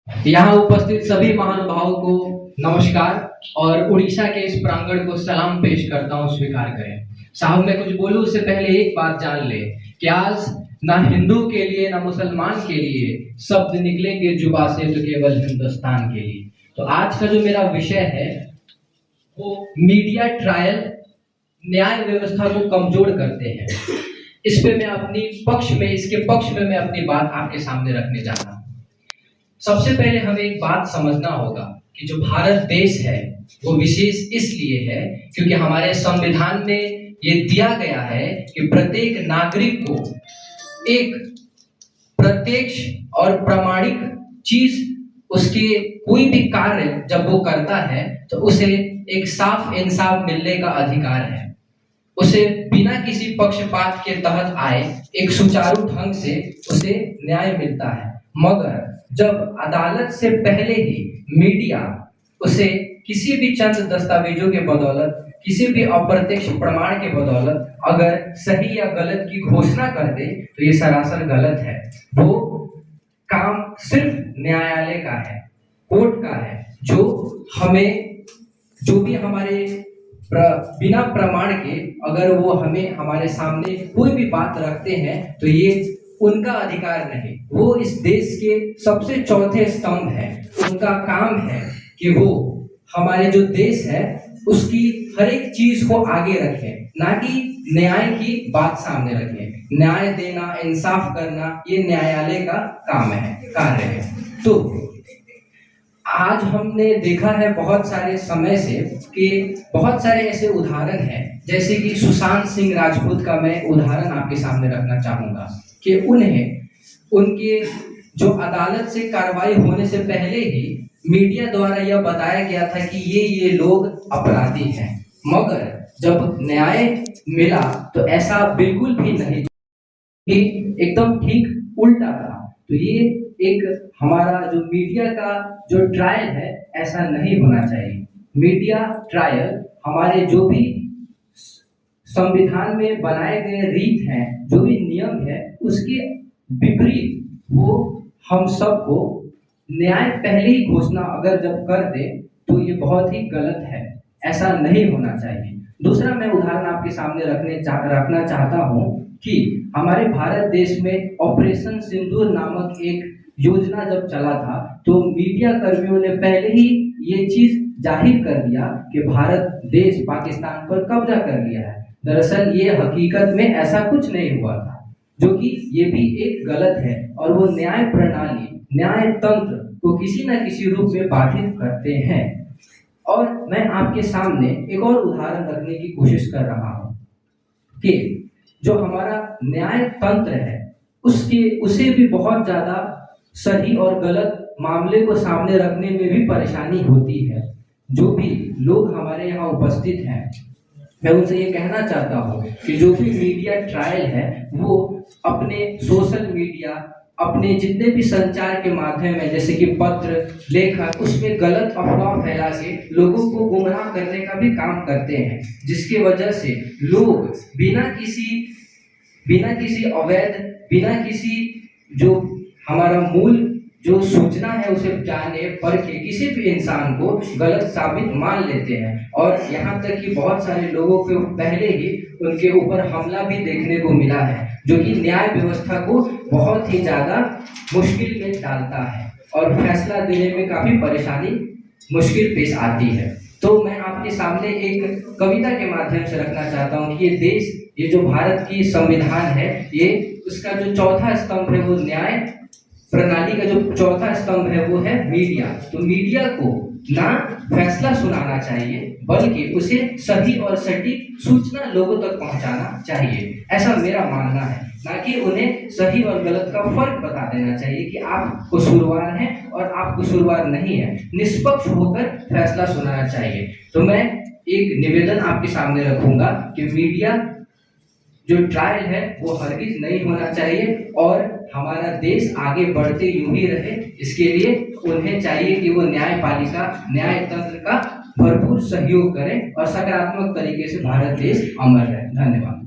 यहाँ उपस्थित सभी महानुभावों को नमस्कार और उड़ीसा के इस प्रांगण को सलाम पेश करता हूँ, स्वीकार करें। साहब मैं कुछ बोलूँ उससे पहले एक बात जान ले कि आज ना हिंदू के लिए ना मुसलमान के लिए शब्द निकलेंगे जुबा से तो केवल हिंदुस्तान के लिए। तो आज का जो मेरा विषय है वो मीडिया ट्रायल न्याय व्यवस्था को कमजोर करते हैं। इस पे मैं इसके पक्ष में मैं अपनी बात आपके सामने रखने जा रहा हूँ। सबसे पहले हमें एक बात समझना होगा कि जो भारत देश है वो विशेष इसलिए है क्योंकि हमारे संविधान में ये दिया गया है कि प्रत्येक नागरिक को एक प्रत्यक्ष और प्रामाणिक चीज, उसके कोई भी कार्य जब वो करता है तो उसे एक साफ इंसाफ मिलने का अधिकार है। उसे बिना किसी पक्षपात के तहत आए एक सुचारू ढंग से उसे न्याय मिलता है। मगर जब अदालत से पहले ही मीडिया उसे किसी भी चंद दस्तावेजों के बदौलत, किसी भी अप्रत्यक्ष प्रमाण के बदौलत अगर सही या गलत की घोषणा कर दे तो ये सरासर गलत है। वो काम सिर्फ न्यायालय का है, कोर्ट का है, जो भी हमारे बिना प्रमाण के अगर वो हमें हमारे सामने कोई भी बात रखते हैं तो ये उनका अधिकार नहीं, वो इस देश के सबसे चौथे स्तंभ है। उनका काम है कि वो हमारे जो देश है उसकी हर एक चीज को आगे रखें, ना कि न्याय की बात सामने रखें। न्याय देना, इंसाफ करना ये न्यायालय का काम है, कार्य है। तो आज हमने देखा है बहुत सारे समय से कि बहुत सारे ऐसे उदाहरण हैं, जैसे कि सुशांत सिंह राजपूत का मैं उदाहरण आपके सामने रखना चाहूंगा कि उनके जो अदालत से कार्रवाई होने से पहले ही मीडिया द्वारा यह बताया गया था कि ये लोग अपराधी हैं, मगर जब न्याय मिला तो ऐसा बिल्कुल भी नहीं, कि एकदम ठीक उल्टा था। तो ये एक हमारा जो मीडिया का जो ट्रायल है ऐसा नहीं होना चाहिए। मीडिया ट्रायल हमारे जो भी संविधान में बनाए गए रीत हैं, जो भी नियम है उसके विपरीत वो हम सबको न्याय पहले ही घोषणा अगर जब कर दे तो ये बहुत ही गलत है, ऐसा नहीं होना चाहिए। दूसरा मैं उदाहरण आपके सामने रखना चाहता हूँ कि हमारे भारत देश में ऑपरेशन सिंदूर नामक एक योजना जब चला था तो मीडिया कर्मियों ने पहले ही ये चीज जाहिर कर दिया कि भारत देश पाकिस्तान पर कब्जा कर लिया है। दरअसल ये हकीकत में ऐसा कुछ नहीं हुआ था, जो कि ये भी एक गलत है और वो न्याय प्रणाली, न्याय तंत्र को किसी न किसी रूप में बाधित करते हैं। और मैं आपके सामने एक और उदाहरण रखने की कोशिश कर रहा हूँ कि जो हमारा न्याय तंत्र है उसे भी बहुत ज्यादा सही और गलत मामले को सामने रखने में भी परेशानी होती है। जो भी लोग हमारे यहाँ उपस्थित हैं, मैं उनसे ये कहना चाहता हूँ कि जो भी मीडिया ट्रायल है वो अपने सोशल मीडिया, अपने जितने भी संचार के माध्यम है जैसे कि पत्र, लेखन, उसमें गलत अफवाह फैला के लोगों को गुमराह करने का भी काम करते हैं, जिसकी वजह से लोग बिना किसी अवैध, बिना किसी जो हमारा मूल जो सूचना है उसे जाने पर के किसी भी इंसान को गलत साबित मान लेते हैं। और यहाँ तक कि बहुत सारे लोगों को पहले ही उनके ऊपर हमला भी देखने को मिला है, जो कि न्याय व्यवस्था को बहुत ही ज्यादा मुश्किल में डालता है और फैसला देने में काफी परेशानी, मुश्किल पेश आती है। तो मैं आपके सामने एक कविता के माध्यम से रखना चाहता हूँ कि ये देश, ये जो भारत की संविधान है, ये उसका जो चौथा स्तंभ है वो न्याय प्रणाली का जो चौथा स्तंभ है वो है मीडिया। तो मीडिया को ना फैसला सुनाना चाहिए बल्कि उसे सही और सटीक सूचना लोगों तक पहुंचाना चाहिए, ऐसा मेरा मानना है। ना कि उन्हें सही और गलत का फर्क बता देना चाहिए कि आप कसूरवार हैं और आप कसूरवार नहीं है। निष्पक्ष होकर फैसला सुनाना चाहिए। तो मैं एक निवेदन आपके सामने रखूंगा कि मीडिया जो ट्रायल है वो हरगिज नहीं होना चाहिए और हमारा देश आगे बढ़ते यूं ही रहे, इसके लिए उन्हें चाहिए कि वो न्यायपालिका, न्याय तंत्र का भरपूर सहयोग करें और सकारात्मक तरीके से भारत देश अमर रहे। धन्यवाद।